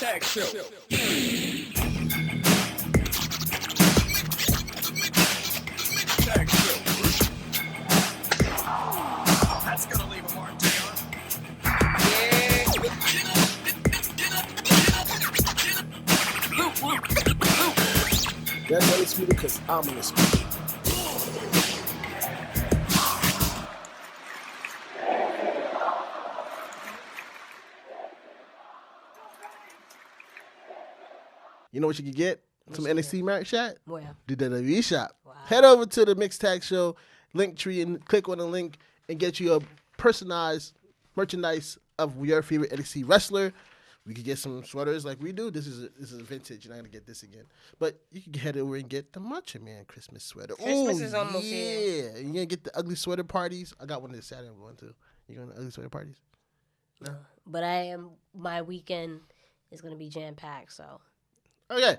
Tag Show. Tag Show. That's gonna leave a mark, Taylor. That's only speed because I'm in the speed. You know what you can get? Some NXT merch shot? Where? The WWE shop. Wow. Head over to the Mixed Tag Show link tree and click on the link and get you a personalized merchandise of your favorite NXT wrestler. We could get some sweaters like we do. This is vintage. You're not gonna get this again, but you can head over and get the Macho Man Christmas sweater. Christmas is almost here. Yeah, you're gonna get the ugly sweater parties. I got one this Saturday. I'm going to. You going to ugly sweater parties? No. But my weekend is gonna be jam packed. So. Okay.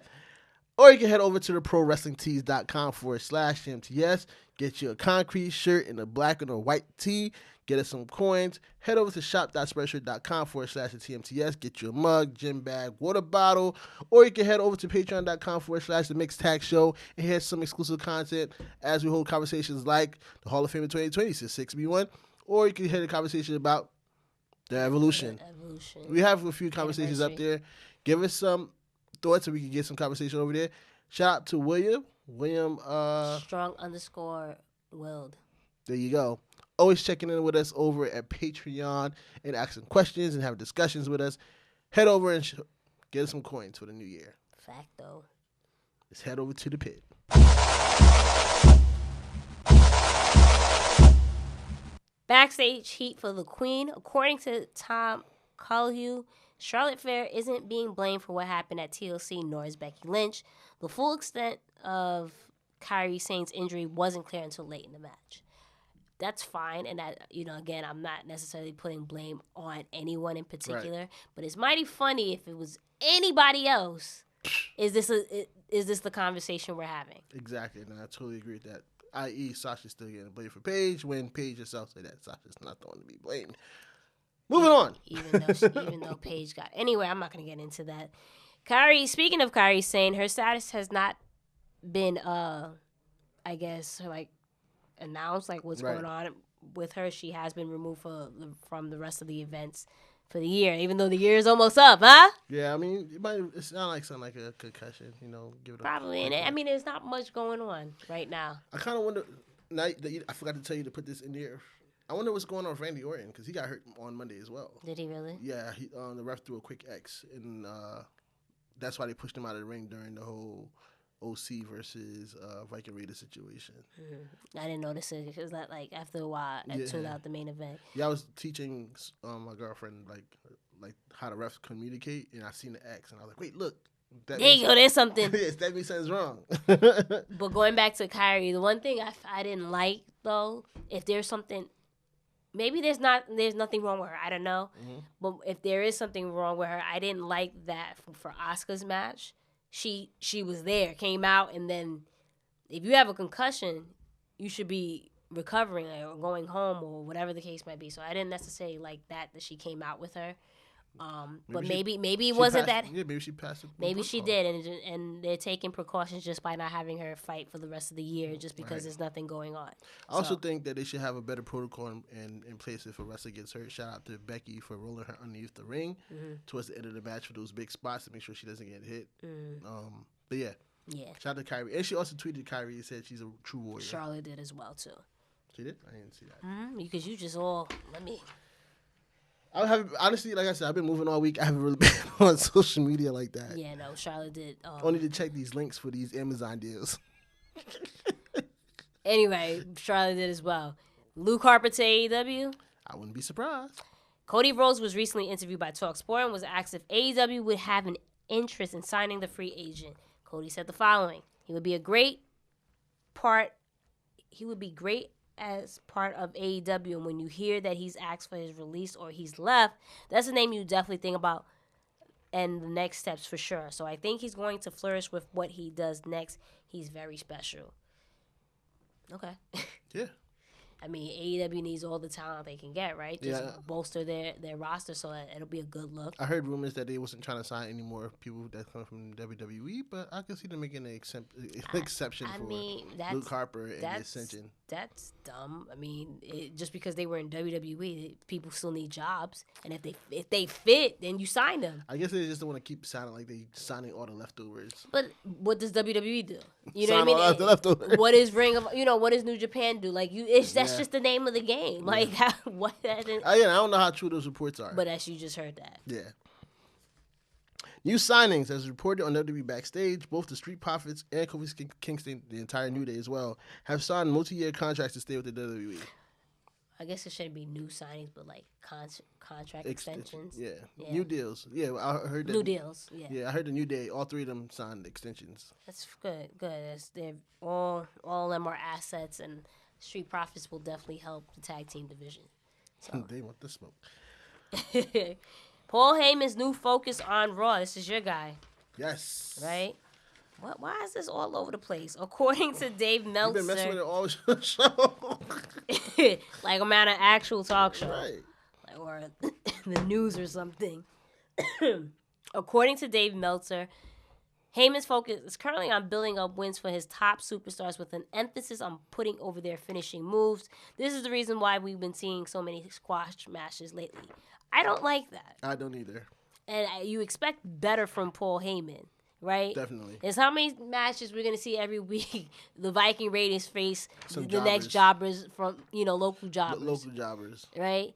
Or you can head over to the ProWrestlingTees.com/MTS. Get you a concrete shirt and a black and a white tee. Get us some coins. Head over to shop.spreadshirt.com/TMTS. Get you a mug, gym bag, water bottle. Or you can head over to patreon.com/The Mixed Tag Show and hear some exclusive content as we hold conversations like the Hall of Fame in 2020, since 6B1. Or you can hear the conversation about the evolution. We have a few conversations up there. Give us some thoughts so we can get some conversation over there. Shout out to William. Strong_willed. There you go. Always checking in with us over at Patreon and asking questions and having discussions with us. Head over and get us some coins for the new year. Fact, though. Let's head over to the pit. Backstage heat for the Queen. According to Tom Culhue, Charlotte Flair isn't being blamed for what happened at TLC, nor is Becky Lynch. The full extent of Kairi Sane's injury wasn't clear until late in the match. That's fine, and that, again, I'm not necessarily putting blame on anyone in particular, right. But it's mighty funny if it was anybody else. Is this the conversation we're having? Exactly, and I totally agree with that. I.e., Sasha's still getting blamed for Paige when Paige herself said that Sasha's not the one to be blamed. Moving on. Even though Paige got... Anyway, I'm not going to get into that. Speaking of Kairi Sane, her status has not been, announced, what's going on with her. She has been removed from the rest of the events for the year, even though the year is almost up, huh? Yeah, I mean, it's not something like a concussion, give it probably. And there's not much going on right now. I kind of wonder, I forgot to tell you to put this in there. I wonder what's going on with Randy Orton, because he got hurt on Monday as well. Did he really? Yeah, the ref threw a quick X, and that's why they pushed him out of the ring during the whole OC versus Viking Raider situation. Mm-hmm. I didn't notice it because after a while I tuned out the main event. Yeah, I was teaching my girlfriend like how the refs communicate, and I seen the X, and I was like, wait, look. There's something. Yes, that means something's wrong. But going back to Kairi, the one thing I didn't like though, if there's something. Maybe there's nothing wrong with her. I don't know. Mm-hmm. But if there is something wrong with her, I didn't like that for Asuka's match. She was there, came out, and then if you have a concussion, you should be recovering or going home or whatever the case might be. So I didn't necessarily like that she came out with her. But maybe it wasn't that. Yeah, maybe she passed it. Maybe she did, and they're taking precautions just by not having her fight for the rest of the year, just because there's nothing going on. I also think that they should have a better protocol in place if a wrestler gets hurt. Shout out to Becky for rolling her underneath the ring towards the end of the match for those big spots to make sure she doesn't get hit. But yeah. Shout out to Kairi, and she also tweeted Kairi and said she's a true warrior. Charlotte did as well too. She did? I didn't see that. Because you just honestly, like I said, I've been moving all week. I haven't really been on social media like that. Yeah, no, Charlotte did. Only to check these links for these Amazon deals. Anyway, Charlotte did as well. Luke Harper to AEW. I wouldn't be surprised. Cody Rhodes was recently interviewed by TalkSport and was asked if AEW would have an interest in signing the free agent. Cody said the following: He would be great as part of AEW, and when you hear that he's asked for his release or he's left, that's a name you definitely think about and the next steps for sure. So I think he's going to flourish with what he does next. He's very special. Okay. Yeah. I mean, AEW needs all the talent they can get, right? Just bolster their roster so that it'll be a good look. I heard rumors that they wasn't trying to sign any more people that come from WWE, but I can see them making an exception for Luke Harper and the Ascension. That's dumb. I mean, just because they were in WWE, people still need jobs, and if they fit, then you sign them. I guess they just don't want to keep signing like they signing all the leftovers. But what does WWE do? You know Sign what I mean? all the leftovers. What is what does New Japan do? Like that's just the name of the game. Like what? I don't know how true those reports are. But as you just heard that. Yeah. New signings, as reported on WWE Backstage, both the Street Profits and Kofi Kingston, the entire New Day as well, have signed multi-year contracts to stay with the WWE. I guess it shouldn't be new signings, but like contract extensions. Yeah. New deals. Yeah, I heard that. New deals. Yeah, I heard the New Day. All three of them signed extensions. That's good. They're all of them are assets, and Street Profits will definitely help the tag team division. So. They want the smoke. Paul Heyman's new focus on Raw. This is your guy. Yes. Right? Why is this all over the place? According to Dave Meltzer. You've been messing with it all show. Like I'm at an actual talk show. Right. Like, or the news or something. According to Dave Meltzer, Heyman's focus is currently on building up wins for his top superstars with an emphasis on putting over their finishing moves. This is the reason why we've been seeing so many squash matches lately. I don't like that. I don't either. And you expect better from Paul Heyman, right? Definitely. There's how many matches we're going to see every week. The Viking Raiders face the next jobbers from, local jobbers. Local jobbers. Right?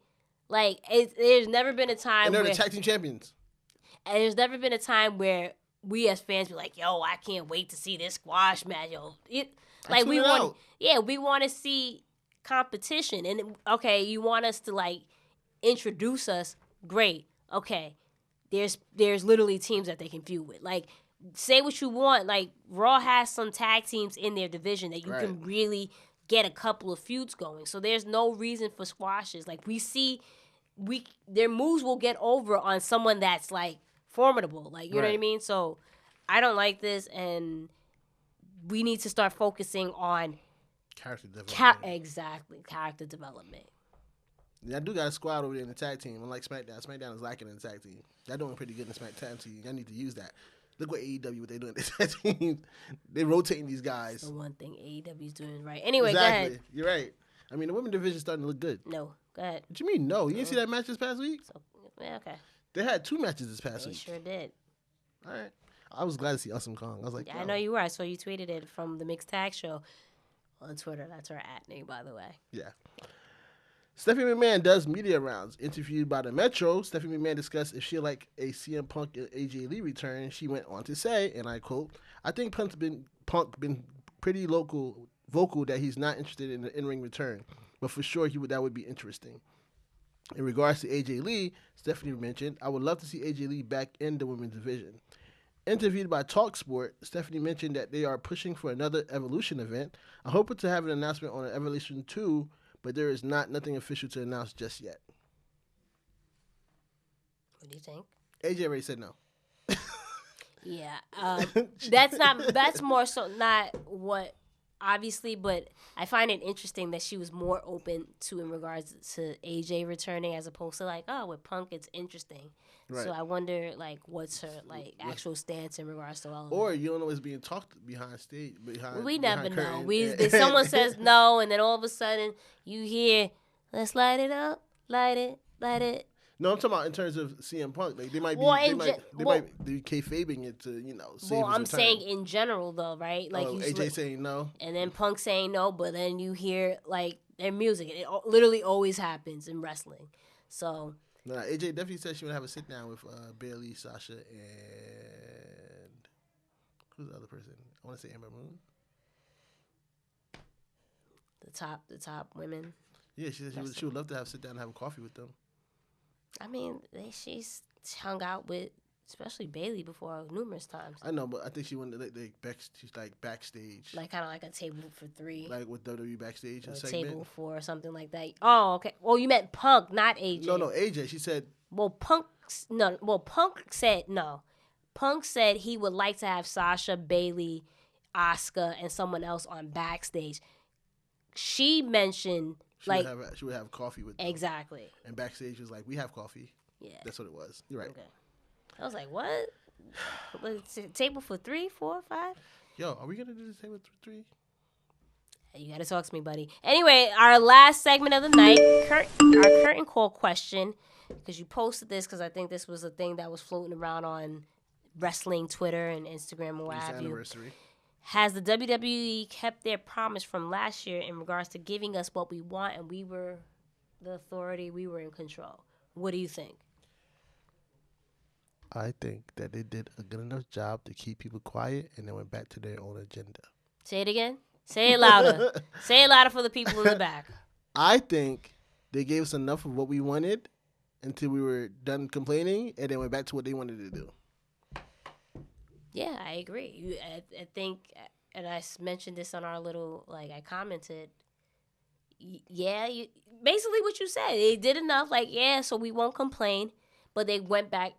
Like, there's never been a time and they're where... the tag team champions. And there's never been a time where we as fans be like, yo, I can't wait to see this squash match, yo. We want to see competition. And, okay, you want us to, introduce us, great. Okay, there's literally teams that they can feud with. Like, say what you want. Like, Raw has some tag teams in their division that you can really get a couple of feuds going. So there's no reason for squashes. Like, their moves will get over on someone that's, formidable. Like, you know what I mean? So I don't like this, and we need to start focusing on character development. Exactly, character development. Yeah, I do got a squad over there in the tag team. Unlike SmackDown, SmackDown is lacking in the tag team. Y'all doing pretty good in the SmackDown team. Y'all need to use that. Look what AEW, what they doing in the tag team. They're rotating these guys. The one thing AEW is doing right. Anyway, exactly. Go ahead. You're right. I mean, the women's division's starting to look good. No, go ahead. What you mean, no? You didn't see that match this past week? Okay. They had 2 matches this past week. They sure did. All right. I was glad to see Awesome Kong. I was like, yeah, I know you were. I saw you tweeted it from the Mixed Tag Show on Twitter. That's our @name, by the way. Yeah. Stephanie McMahon does media rounds. Interviewed by the Metro, Stephanie McMahon discussed if she'd like a CM Punk and AJ Lee return. She went on to say, and I quote, I think Punk's been pretty vocal that he's not interested in the in-ring return, but for sure that would be interesting. In regards to AJ Lee, Stephanie mentioned, I would love to see AJ Lee back in the women's division. Interviewed by TalkSport, Stephanie mentioned that they are pushing for another Evolution event. I hope to have an announcement on an Evolution 2, but there is nothing official to announce just yet. What do you think? AJ already said no. Yeah, that's more so not what, obviously, but I find it interesting that she was more open to in regards to AJ returning as opposed to with Punk it's interesting. Right. So I wonder what's her actual stance in regards to all of that. Or you don't know what's being talked behind stage. We never know. Someone says no, and then all of a sudden you hear, let's light it up, light it. No, I'm talking about in terms of CM Punk. They might be kayfabing it to save his I'm return. saying in general though, right? AJ saying no, and then Punk saying no, but then you hear their music. It literally always happens in wrestling. So. Nah, AJ definitely said she would have a sit down with Bayley, Sasha, and who's the other person? I want to say Ember Moon. The top women. Yeah, she said she would love to have sit down and have a coffee with them. I mean, she's hung out with, especially Bayley, before numerous times. I know, but I think she went to she's backstage. Kind of like a table for 3. Like with WWE backstage. Or a table for or something like that. Oh, okay. Well, you meant Punk, not AJ. No, AJ. She said. Punk said no. Punk said he would like to have Sasha, Bayley, Asuka, and someone else on backstage. She mentioned She would have coffee with them. Exactly. And backstage she was like, we have coffee. Yeah. That's what it was. You're right. Okay. I was like, what? Table for 3, 4, 5? Yo, are we going to do this table for 3? You got to talk to me, buddy. Anyway, our last segment of the night, our curtain call question, because you posted this because I think this was a thing that was floating around on wrestling Twitter and Instagram and what have you. Anniversary. Has the WWE kept their promise from last year in regards to giving us what we want, and we were the authority, we were in control? What do you think? I think that they did a good enough job to keep people quiet and then went back to their own agenda. Say it again. Say it louder. Say it louder for the people in the back. I think they gave us enough of what we wanted until we were done complaining and then went back to what they wanted to do. Yeah, I agree. I think, and I mentioned this on our little, I commented, basically what you said. They did enough, so we won't complain, but they went back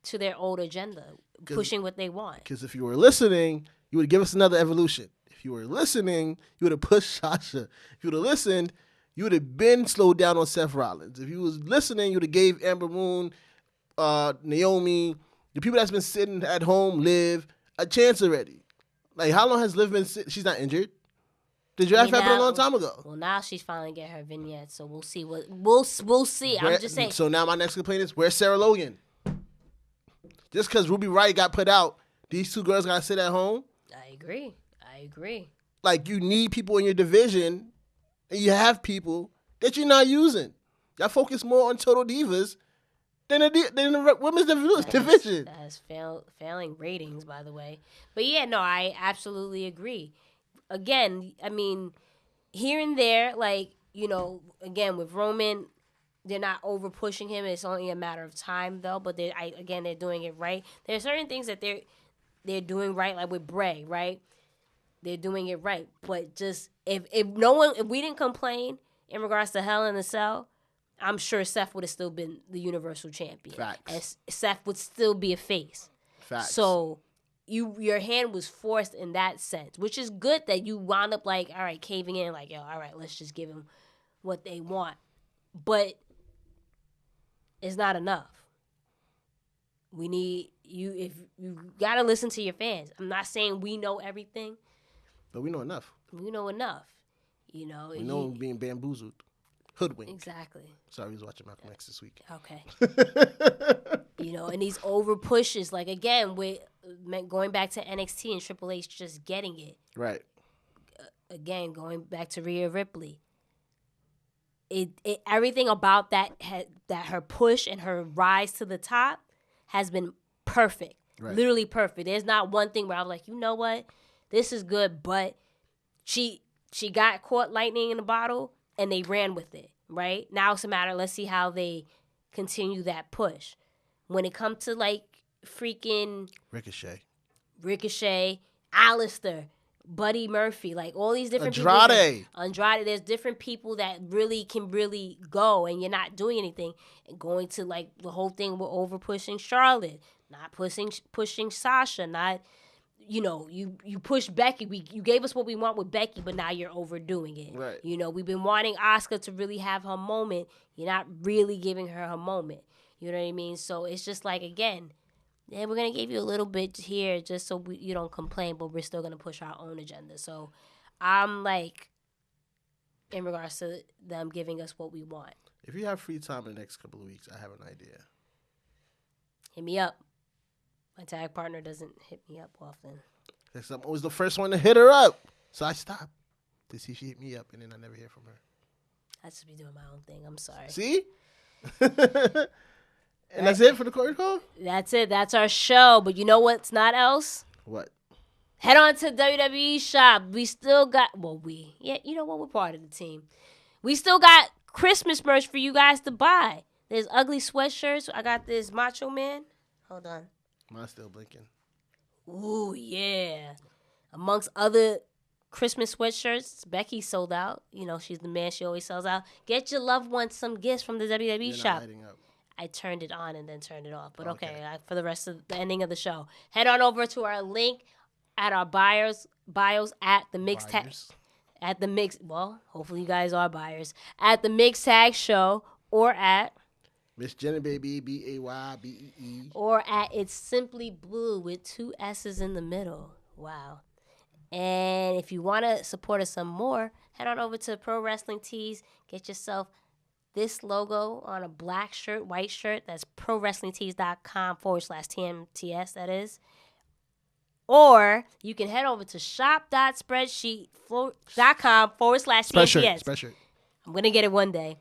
to their old agenda, pushing what they want. Because if you were listening, you would give us another evolution. If you were listening, you would have pushed Sasha. If you would have listened, you would have been slowed down on Seth Rollins. If you was listening, you would have gave Amber Moon, Naomi, the people that's been sitting at home, Liv, a chance already. How long has Liv been sitting? She's not injured. The draft happened a long time ago. Well, now she's finally getting her vignette, so we'll see. We'll see. I'm just saying. So now my next complaint is, where's Sarah Logan? Just because Ruby Riott got put out, these two girls got to sit at home? I agree. You need people in your division, and you have people that you're not using. Y'all focus more on Total Divas than the women's division. That has failing ratings, by the way. But yeah, no, I absolutely agree. Again, I mean, here and there, again, with Roman, they're not over pushing him. It's only a matter of time, though. But they're doing it right. There are certain things that they're doing right, like with Bray, right? They're doing it right. But just if we didn't complain in regards to Hell in a Cell, I'm sure Seth would have still been the Universal Champion. Facts. And Seth would still be a face. Facts. So your hand was forced in that sense, which is good that you wound up all right, caving in, all right, let's just give them what they want. But it's not enough. We need you. If you gotta listen to your fans. I'm not saying we know everything, but we know enough. We know enough. We know being bamboozled, hoodwinked. Exactly. Sorry, I was watching Malcolm X this week. Okay. And these over pushes, again, with going back to NXT and Triple H just getting it. Right. Again, going back to Rhea Ripley. It everything about that her push and her rise to the top has been perfect. Right. Literally perfect. There's not one thing where I'm like, you know what? This is good, but she got caught lightning in a bottle and they ran with it, right? Now it's a matter, let's see how they continue that push. When it comes to freaking Ricochet, Alistair, Buddy Murphy, all these different people. Andrade, there's different people that can really go, and you're not doing anything. And going to the whole thing with over pushing Charlotte, not pushing Sasha, not you push Becky. You gave us what we want with Becky, but now you're overdoing it. Right. We've been wanting Asuka to really have her moment. You're not really giving her moment. You know what I mean? So it's just again. Yeah, we're going to give you a little bit here just so you don't complain, but we're still going to push our own agenda. So I'm in regards to them giving us what we want. If you have free time in the next couple of weeks, I have an idea. Hit me up. My tag partner doesn't hit me up often. Because I'm always the first one to hit her up. So I stop to see if she hit me up, and then I never hear from her. I just be doing my own thing. I'm sorry. See? And that's it for the curtain call? That's it. That's our show. But you know what's not else? What? Head on to WWE Shop. We still got... you know what? We're part of the team. We still got Christmas merch for you guys to buy. There's ugly sweatshirts. I got this Macho Man. Hold on. Mine's still blinking. Ooh, yeah. Amongst other Christmas sweatshirts, Becky sold out. She's the man. She always sells out. Get your loved ones some gifts from the WWE Shop. Not lighting up. I turned it on and then turned it off. But okay, for the rest of the ending of the show, head on over to our link at our bios at the Mixed Tag at the Mix. Well, hopefully you guys are buyers at the Mix Tag Show or at Miss Jenny Baby, BAYBEE. or at It's Simply Blue with 2 S's in the middle. Wow. And if you want to support us some more, head on over to Pro Wrestling Tees. Get yourself this logo on a black shirt, white shirt. That's prowrestlingtees.com/TMTS, that is. Or you can head over to shop.spreadsheet.com/TMTS. Spreadshirt. I'm going to get it one day.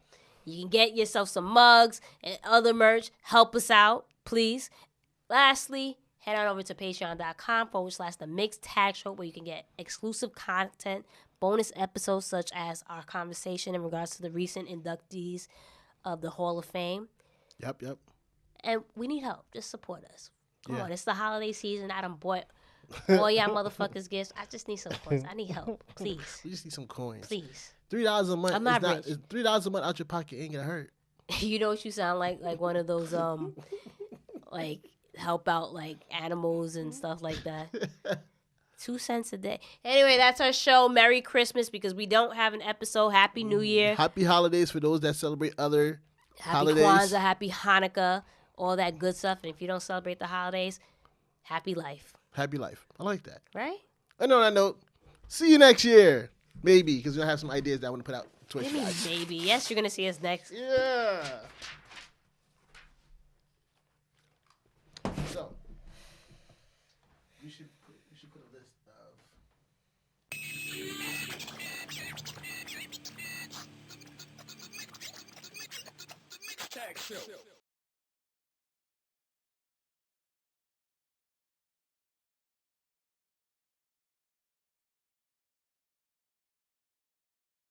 You can get yourself some mugs and other merch. Help us out, please. Lastly, head on over to patreon.com/The Mixed Tag Show, where you can get exclusive content, bonus episodes such as our conversation in regards to the recent inductees of the Hall of Fame. Yep. And we need help. Just support us. Come Yeah. on, it's the holiday season. I done bought all y'all motherfuckers gifts. I just need some coins. I need help, please. We just need some coins. Please. $3 a month. I'm not rich. $3 a month out your pocket ain't gonna hurt. You know what you sound like one of those like help out like animals and stuff like that. 2 cents a day. Anyway, that's our show. Merry Christmas, because we don't have an episode. Happy New Year. Happy holidays for those that celebrate other Happy holidays. Kwanzaa, happy Hanukkah, all that good stuff. And if you don't celebrate the holidays, happy life. Happy life. I like that. Right? And on that note, see you next year. Maybe, because we're going to have some ideas that I want to put out Twitch. What do you mean, baby? Yes, you're going to see us next. Yeah. So, you should put a list of Tag show.